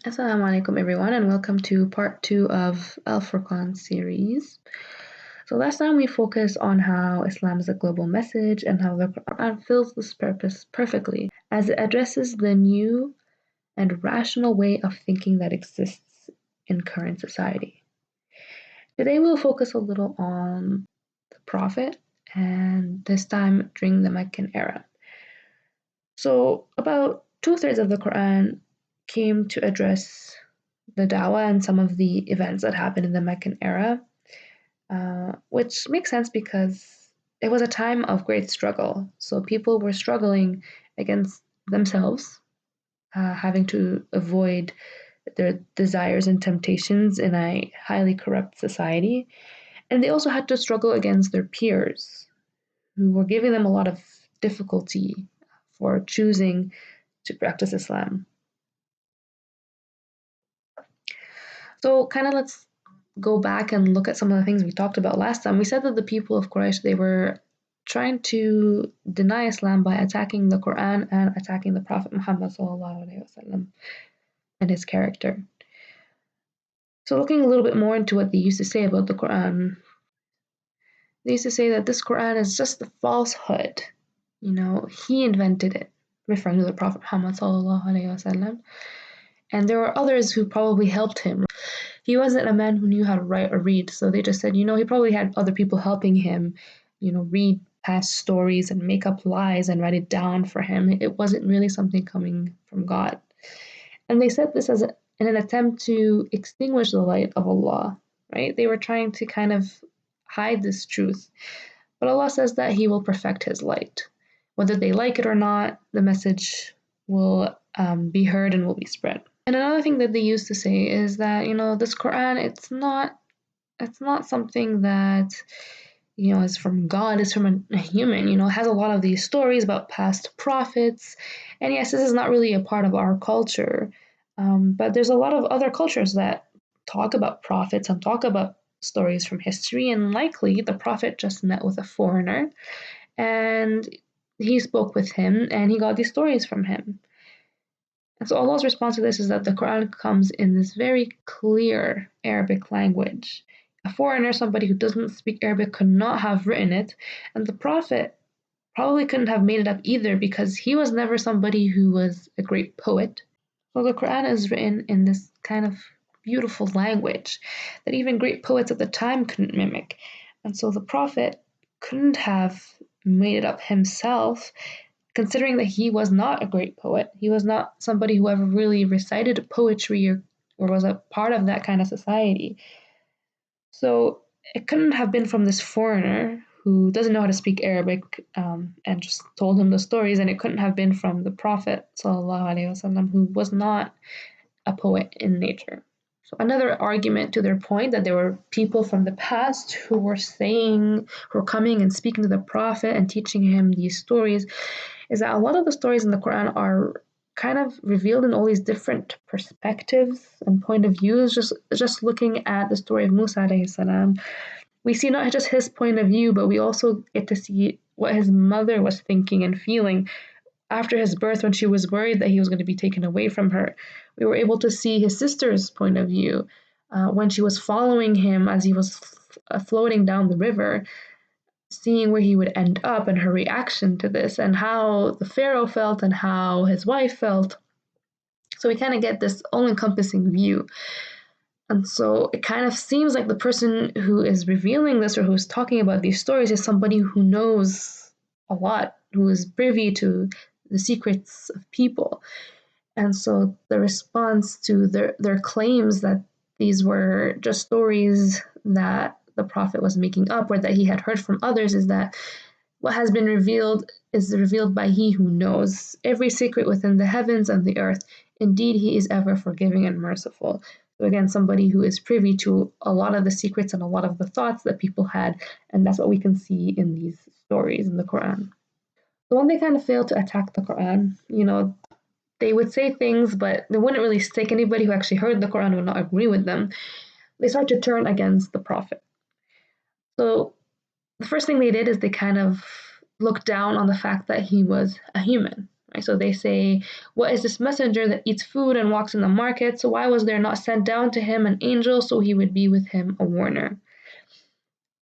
Assalamu alaikum everyone, and welcome to part 2 of Furqan series. So last time we focused on how Islam is a global message and how the Quran fills this purpose perfectly as it addresses the new and rational way of thinking that exists in current society. Today we'll focus a little on the Prophet, and this time during the Meccan era. So about two-thirds of the Quran came to address the Dawah and some of the events that happened in the Meccan era, which makes sense because it was a time of great struggle. So people were struggling against themselves, having to avoid their desires and temptations in a highly corrupt society. And they also had to struggle against their peers, who were giving them a lot of difficulty for choosing to practice Islam. So, kind of let's go back and look at some of the things we talked about last time. We said that the people of Quraysh, they were trying to deny Islam by attacking the Quran and attacking the Prophet Muhammad ﷺ and his character. So, looking a little bit more into what they used to say about the Quran, they used to say that this Quran is just a falsehood. He invented it, referring to the Prophet Muhammad ﷺ. And there were others who probably helped him. He wasn't a man who knew how to write or read, so they just said, he probably had other people helping him, read past stories and make up lies and write it down for him. It wasn't really something coming from God. And they said this in an attempt to extinguish the light of Allah, right? They were trying to kind of hide this truth. But Allah says that He will perfect His light. Whether they like it or not, the message will be heard and will be spread. And another thing that they used to say is that, this Quran, it's not something that, is from God, it's from a human, it has a lot of these stories about past prophets. And yes, this is not really a part of our culture, but there's a lot of other cultures that talk about prophets and talk about stories from history, and likely the prophet just met with a foreigner and he spoke with him and he got these stories from him. And so Allah's response to this is that the Quran comes in this very clear Arabic language. A foreigner, somebody who doesn't speak Arabic, could not have written it, and the Prophet probably couldn't have made it up either because he was never somebody who was a great poet. So the Quran is written in this kind of beautiful language that even great poets at the time couldn't mimic. And so the Prophet couldn't have made it up himself, considering that he was not a great poet. He was not somebody who ever really recited poetry or was a part of that kind of society. So it couldn't have been from this foreigner who doesn't know how to speak Arabic and just told him the stories, and it couldn't have been from the Prophet ﷺ, who was not a poet in nature. So another argument to their point that there were people from the past who were coming and speaking to the Prophet and teaching him these stories, is that a lot of the stories in the Quran are kind of revealed in all these different perspectives and point of views. Just looking at the story of Musa alayhi salam, we see not just his point of view, but we also get to see what his mother was thinking and feeling after his birth when she was worried that he was going to be taken away from her. We were able to see his sister's point of view when she was following him as he was floating down the river, seeing where he would end up and her reaction to this, and how the Pharaoh felt and how his wife felt. So we kind of get this all-encompassing view. And so it kind of seems like the person who is revealing this or who's talking about these stories is somebody who knows a lot, who is privy to the secrets of people. And so the response to their claims that these were just stories that the Prophet was making up or that he had heard from others is that what has been revealed is revealed by He who knows every secret within the heavens and the earth. Indeed, He is ever forgiving and merciful. So again, somebody who is privy to a lot of the secrets and a lot of the thoughts that people had, and that's what we can see in these stories in the Quran. So when they kind of fail to attack the Quran, they would say things, but they wouldn't really stick. Anybody who actually heard the Quran would not agree with them. They start to turn against the Prophet. So the first thing they did is they kind of looked down on the fact that he was a human, Right? So they say, what is this messenger that eats food and walks in the market? So why was there not sent down to him an angel so he would be with him a warner?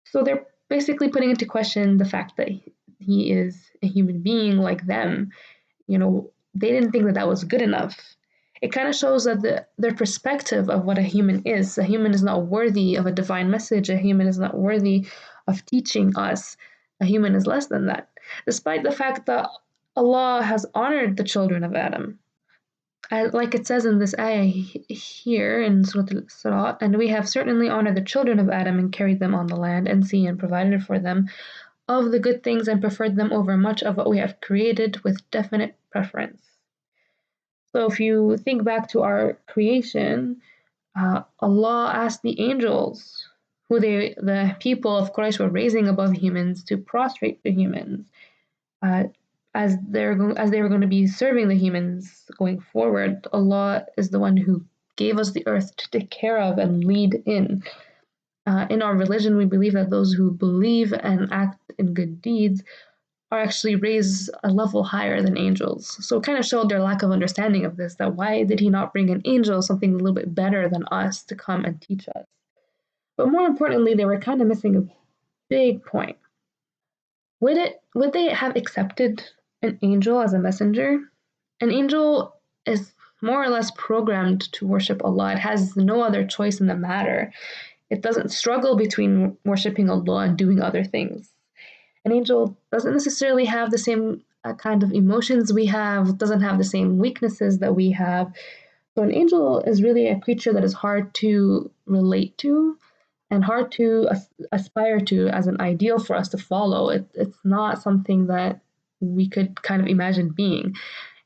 So they're basically putting into question the fact that he is a human being like them. They didn't think that that was good enough. It kind of shows that their perspective of what a human is not worthy of a divine message, a human is not worthy of teaching us, a human is less than that, despite the fact that Allah has honored the children of Adam. Like it says in this ayah here in Surah Al-Isra, and we have certainly honored the children of Adam and carried them on the land and sea and provided for them of the good things and preferred them over much of what we have created with definite preference. So if you think back to our creation, Allah asked the angels, the people of Quraysh were raising above humans, to prostrate to humans, uh, as they were going to be serving the humans going forward. Allah is the one who gave us the earth to take care of and lead in. In our religion, we believe that those who believe and act in good deeds are actually raised a level higher than angels. So it kind of showed their lack of understanding of this, that why did he not bring an angel, something a little bit better than us, to come and teach us? But more importantly, they were kind of missing a big point. Would they have accepted an angel as a messenger? An angel is more or less programmed to worship Allah. It has no other choice in the matter. It doesn't struggle between worshiping Allah and doing other things. An angel doesn't necessarily have the same kind of emotions we have, doesn't have the same weaknesses that we have. So an angel is really a creature that is hard to relate to and hard to aspire to as an ideal for us to follow. It's not something that we could kind of imagine being.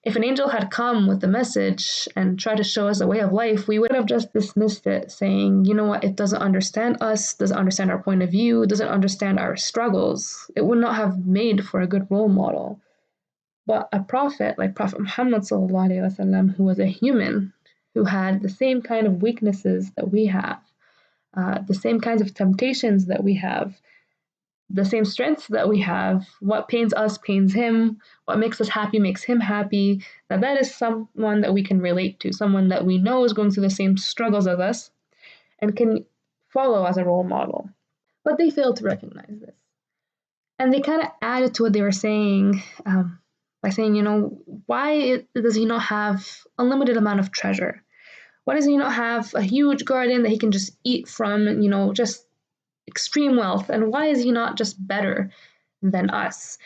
If an angel had come with a message and tried to show us a way of life, we would have just dismissed it, saying, you know what, it doesn't understand us, doesn't understand our point of view, doesn't understand our struggles. It would not have made for a good role model. But a prophet like Prophet Muhammad ﷺ, who was a human, who had the same kind of weaknesses that we have, the same kinds of temptations that we have, the same strengths that we have. What pains us pains him. What makes us happy makes him happy. That is someone that we can relate to, someone that we know is going through the same struggles as us and can follow as a role model. But they failed to recognize this. And they kind of added to what they were saying by saying, why does he not have unlimited amount of treasure? Why does he not have a huge garden that he can just eat from, just extreme wealth? And why is he not just better than us?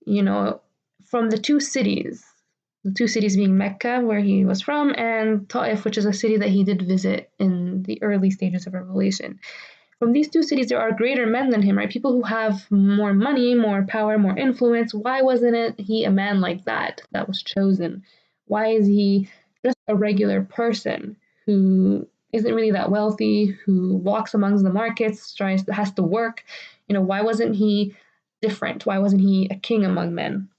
From the two cities being Mecca, where he was from, and Ta'if, which is a city that he did visit in the early stages of revelation. From these two cities, there are greater men than him, right? People who have more money, more power, more influence. Why wasn't he a man like that was chosen? Why is he just a regular person who isn't really that wealthy, who walks amongst the markets, has to work? Why wasn't he different? Why wasn't he a king among men?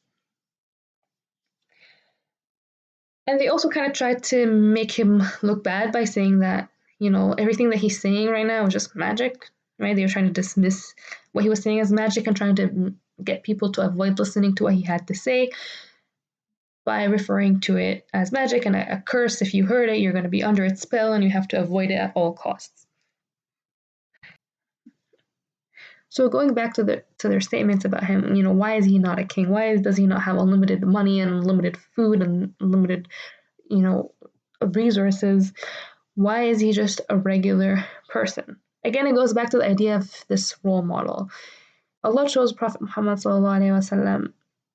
And they also kind of tried to make him look bad by saying that, everything that he's saying right now is just magic, right? They were trying to dismiss what he was saying as magic and trying to get people to avoid listening to what he had to say by referring to it as magic and a curse. If you heard it, you're going to be under its spell and you have to avoid it at all costs. So going back to their statements about him, why is he not a king? Why does he not have unlimited money and unlimited food and unlimited, resources? Why is he just a regular person? Again, it goes back to the idea of this role model. Allah chose Prophet Muhammad ﷺ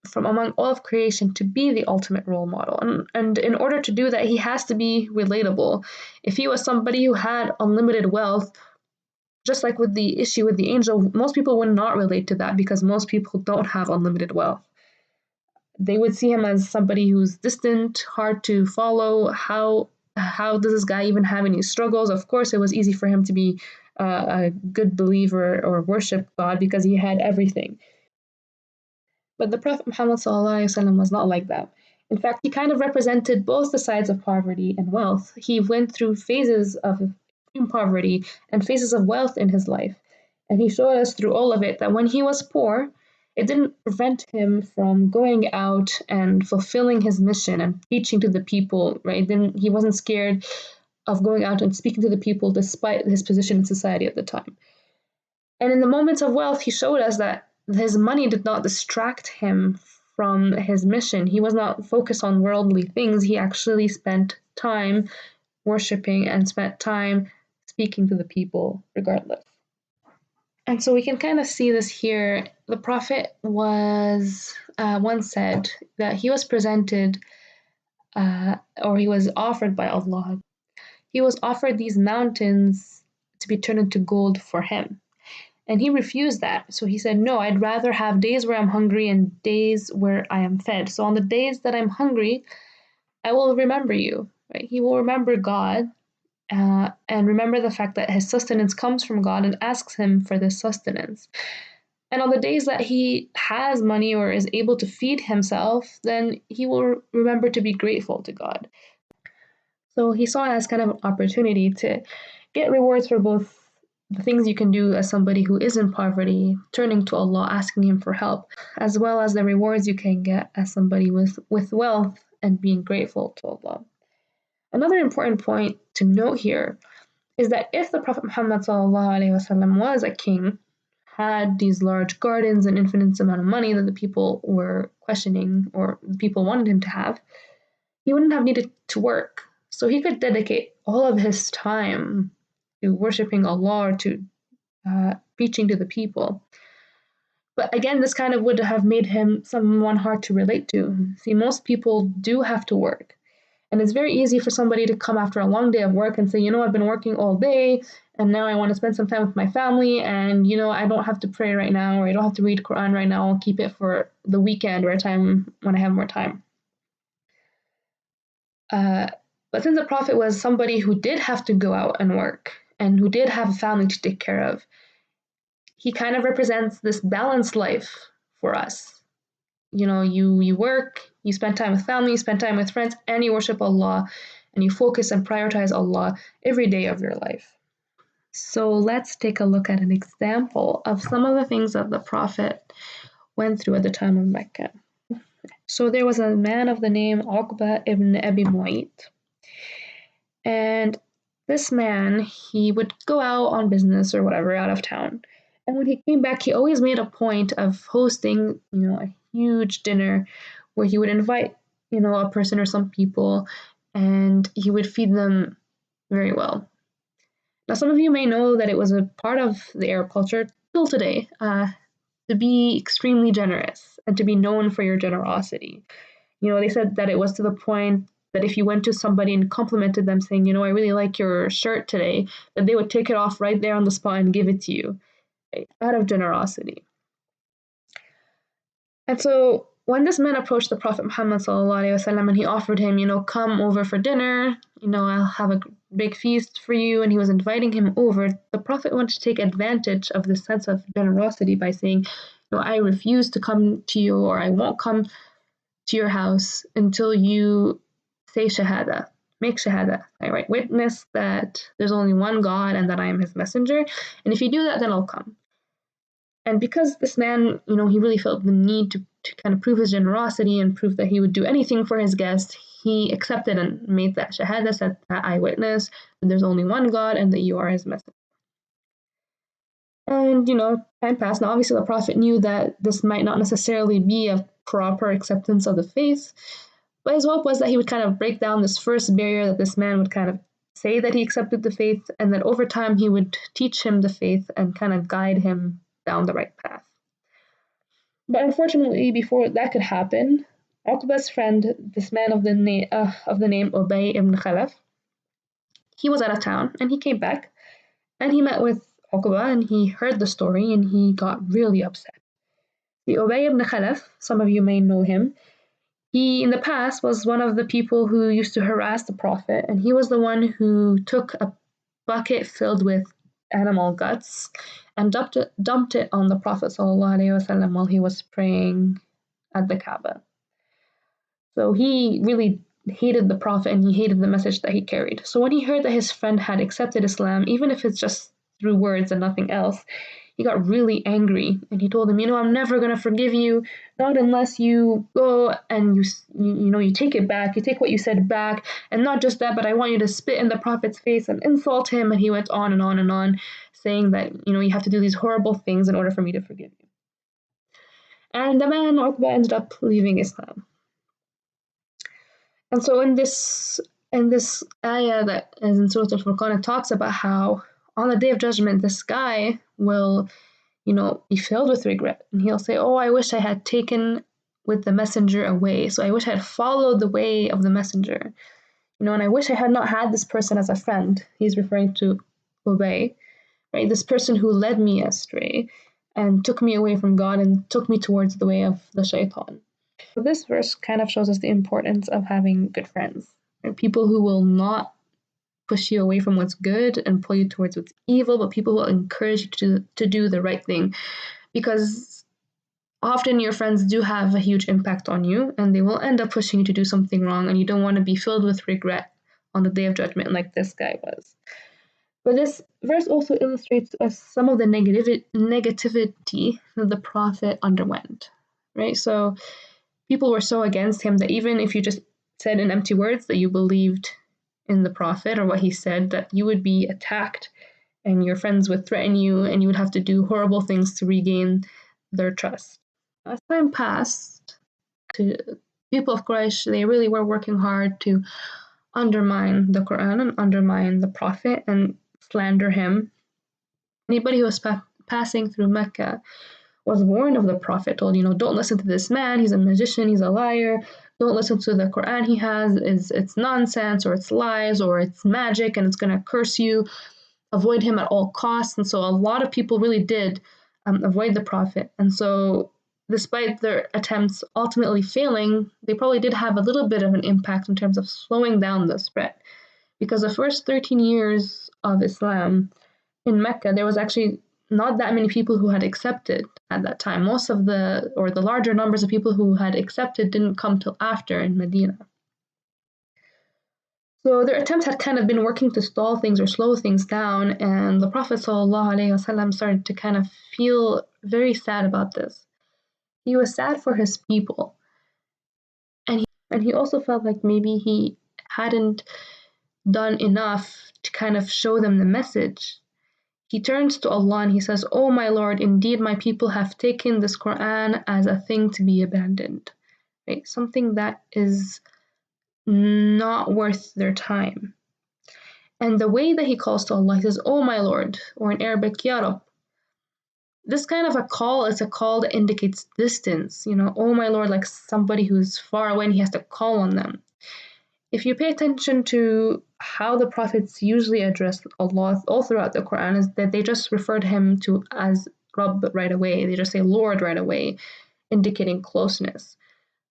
from among all of creation to be the ultimate role model. And in order to do that, he has to be relatable. If he was somebody who had unlimited wealth, just like with the issue with the angel, most people would not relate to that because most people don't have unlimited wealth. They would see him as somebody who's distant, hard to follow. How does this guy even have any struggles? Of course, it was easy for him to be a good believer or worship God because he had everything. But the Prophet Muhammad ﷺ was not like that. In fact, he kind of represented both the sides of poverty and wealth. He went through phases of extreme poverty and phases of wealth in his life. And he showed us through all of it that when he was poor, it didn't prevent him from going out and fulfilling his mission and preaching to the people, right? Then he wasn't scared of going out and speaking to the people despite his position in society at the time. And in the moments of wealth, he showed us that his money did not distract him from his mission. He was not focused on worldly things. He actually spent time worshiping and spent time speaking to the people regardless. And so we can kind of see this here. The Prophet was once said that he was presented or he was offered by Allah. He was offered these mountains to be turned into gold for him. And he refused that. So he said, no, I'd rather have days where I'm hungry and days where I am fed. So on the days that I'm hungry, I will remember you. Right? He will remember God and remember the fact that his sustenance comes from God and asks him for this sustenance. And on the days that he has money or is able to feed himself, then he will remember to be grateful to God. So he saw it as kind of an opportunity to get rewards for both the things you can do as somebody who is in poverty, turning to Allah, asking Him for help, as well as the rewards you can get as somebody with wealth and being grateful to Allah. Another important point to note here is that if the Prophet Muhammad ﷺ was a king, had these large gardens and infinite amount of money that the people were questioning or the people wanted him to have, he wouldn't have needed to work. So he could dedicate all of his time to worshipping Allah or to preaching to the people. But again, this kind of would have made him someone hard to relate to. See, most people do have to work. And it's very easy for somebody to come after a long day of work and say, I've been working all day and now I want to spend some time with my family and, I don't have to pray right now or I don't have to read Quran right now. I'll keep it for the weekend or a time when I have more time. But since the Prophet was somebody who did have to go out and work and who did have a family to take care of, he kind of represents this balanced life for us. You work, you spend time with family, you spend time with friends, and you worship Allah, and you focus and prioritize Allah every day of your life. So let's take a look at an example of some of the things that the Prophet went through at the time of Mecca. So there was a man of the name Uqba ibn Abi Mu'ayt. And this man, he would go out on business or whatever out of town. And when he came back, he always made a point of hosting, a huge dinner where he would invite, a person or some people, and he would feed them very well. Now, some of you may know that it was a part of the Arab culture till today to be extremely generous and to be known for your generosity. They said that it was to the point that if you went to somebody and complimented them saying, I really like your shirt today, that they would take it off right there on the spot and give it to you, right, out of generosity. And so when this man approached the Prophet Muhammad ﷺ and he offered him, come over for dinner, I'll have a big feast for you, and he was inviting him over, the Prophet wanted to take advantage of this sense of generosity by saying, I refuse to come to you, or I won't come to your house until you say shahada, make shahada, right? Witness that there's only one God and that I am his messenger. And if you do that, then I'll come. And because this man, he really felt the need to kind of prove his generosity and prove that he would do anything for his guest, he accepted and made that shahada, said that I witness that there's only one God and that you are his messenger. And, time passed. Now, obviously, the Prophet knew that this might not necessarily be a proper acceptance of the faith, but his hope was that he would kind of break down this first barrier, that this man would kind of say that he accepted the faith, and that over time he would teach him the faith and kind of guide him down the right path. But unfortunately, before that could happen, Uqba's friend, this man of the name Ubay ibn Khalaf, he was out of town and he came back and he met with Uqba and he heard the story and he got really upset. The Ubay ibn Khalaf, some of you may know him, he in the past was one of the people who used to harass the Prophet, and he was the one who took a bucket filled with animal guts and dumped it on the Prophet ﷺ while he was praying at the Kaaba. So he really hated the Prophet and he hated the message that he carried. So when he heard that his friend had accepted Islam, even if it's just through words and nothing else, he got really angry and he told him, I'm never going to forgive you, not unless you go and you take it back, you take what you said back, and not just that, but I want you to spit in the Prophet's face and insult him. And he went on and on and on, saying that, you have to do these horrible things in order for me to forgive you. And the man, Uqba, ended up leaving Islam. And so in this ayah that is in Surah Al-Furqan, it talks about how on the Day of Judgment, this guy will, be filled with regret. And he'll say, oh, I wish I had taken with the messenger away. So I wish I had followed the way of the messenger. And I wish I had not had this person as a friend. He's referring to Ubay, right? This person who led me astray and took me away from God and took me towards the way of the shaitan. So this verse kind of shows us the importance of having good friends, right? People who will not push you away from what's good and pull you towards what's evil, but people who will encourage you to do the right thing. Because often your friends do have a huge impact on you, and they will end up pushing you to do something wrong, and you don't want to be filled with regret on the Day of Judgment like this guy was. But this verse also illustrates some of the negativity that the Prophet underwent, right? So people were so against him that even if you just said in empty words that you believed in the Prophet or what he said, that you would be attacked and your friends would threaten you and you would have to do horrible things to regain their trust. As time passed, the people of Quraysh, they really were working hard to undermine the Quran and undermine the Prophet and slander him. Anybody who was passing through Mecca was warned of the Prophet, told, don't listen to this man, he's a magician, he's a liar, don't listen to the Quran he has, it's nonsense, or it's lies, or it's magic, and it's going to curse you, avoid him at all costs. And so a lot of people really did avoid the Prophet. And so despite their attempts ultimately failing, they probably did have a little bit of an impact in terms of slowing down the spread. Because the first 13 years of Islam in Mecca, there was actually not that many people who had accepted at that time. Most of the larger numbers of people who had accepted didn't come till after in Medina. So their attempts had kind of been working to stall things or slow things down, and the Prophet ﷺ started to kind of feel very sad about this. He was sad for his people, and he also felt like maybe he hadn't done enough to kind of show them the message. He turns to Allah and he says, "Oh my Lord, indeed my people have taken this Quran as a thing to be abandoned." Right? Something that is not worth their time. And the way that he calls to Allah, he says, "Oh my Lord," or in Arabic, "Ya Rab." This kind of a call is a call that indicates distance. "Oh my Lord," like somebody who's far away and he has to call on them. If you pay attention to how the prophets usually address Allah all throughout the Quran, is that they just refer to him as Rabb right away. They just say Lord right away, indicating closeness.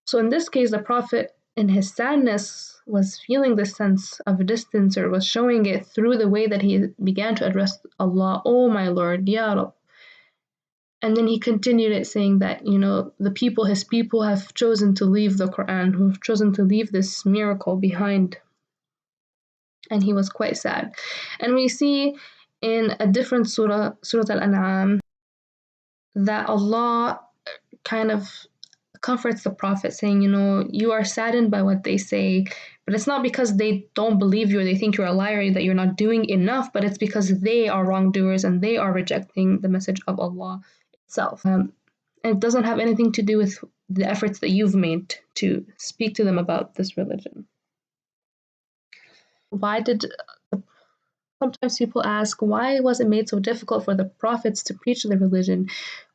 So in this case, the Prophet, in his sadness, was feeling this sense of distance, or was showing it through the way that he began to address Allah, "Oh my Lord, Ya Rab." And then he continued it saying that, his people have chosen to leave the Quran, who have chosen to leave this miracle behind. And he was quite sad. And we see in a different surah, Surah Al-An'am, that Allah kind of comforts the Prophet, saying, you are saddened by what they say, but it's not because they don't believe you or they think you're a liar, that you're not doing enough, but it's because they are wrongdoers and they are rejecting the message of Allah itself. And it doesn't have anything to do with the efforts that you've made to speak to them about this religion. Sometimes people ask, why was it made so difficult for the prophets to preach the religion?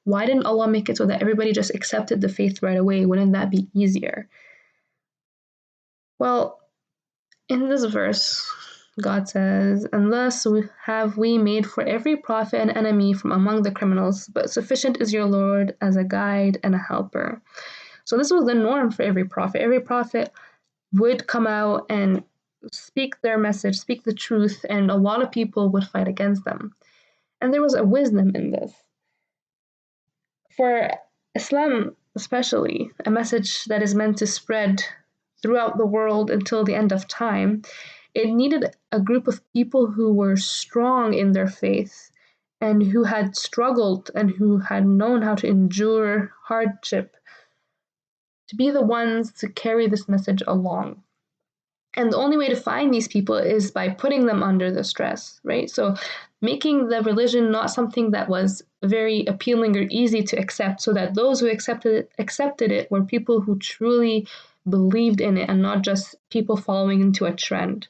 Why didn't Allah make it so that everybody just accepted the faith right away? Wouldn't that be easier? Well, in this verse, God says, "And thus have we made for every prophet an enemy from among the criminals, but sufficient is your Lord as a guide and a helper." So this was the norm for every prophet. Every prophet would come out and speak their message, speak the truth, and a lot of people would fight against them. And there was a wisdom in this. For Islam, especially, a message that is meant to spread throughout the world until the end of time, it needed a group of people who were strong in their faith and who had struggled and who had known how to endure hardship to be the ones to carry this message along. And the only way to find these people is by putting them under the stress, right? So making the religion not something that was very appealing or easy to accept, so that those who accepted it were people who truly believed in it and not just people following into a trend.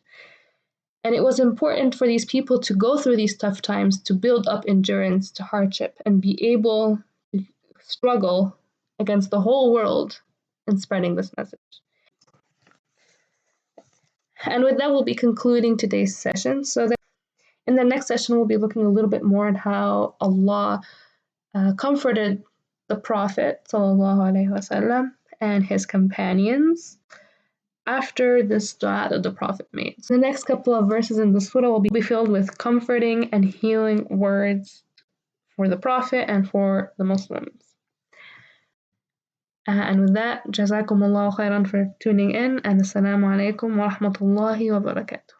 And it was important for these people to go through these tough times to build up endurance to hardship and be able to struggle against the whole world in spreading this message. And with that, we'll be concluding today's session. So that in the next session, we'll be looking a little bit more at how Allah comforted the Prophet ﷺ and his companions after this dua that the Prophet made. So the next couple of verses in the surah will be filled with comforting and healing words for the Prophet and for the Muslims. And with that, Jazakumullahu khairan for tuning in, and Assalamu alaikum wa rahmatullahi wa barakatuh.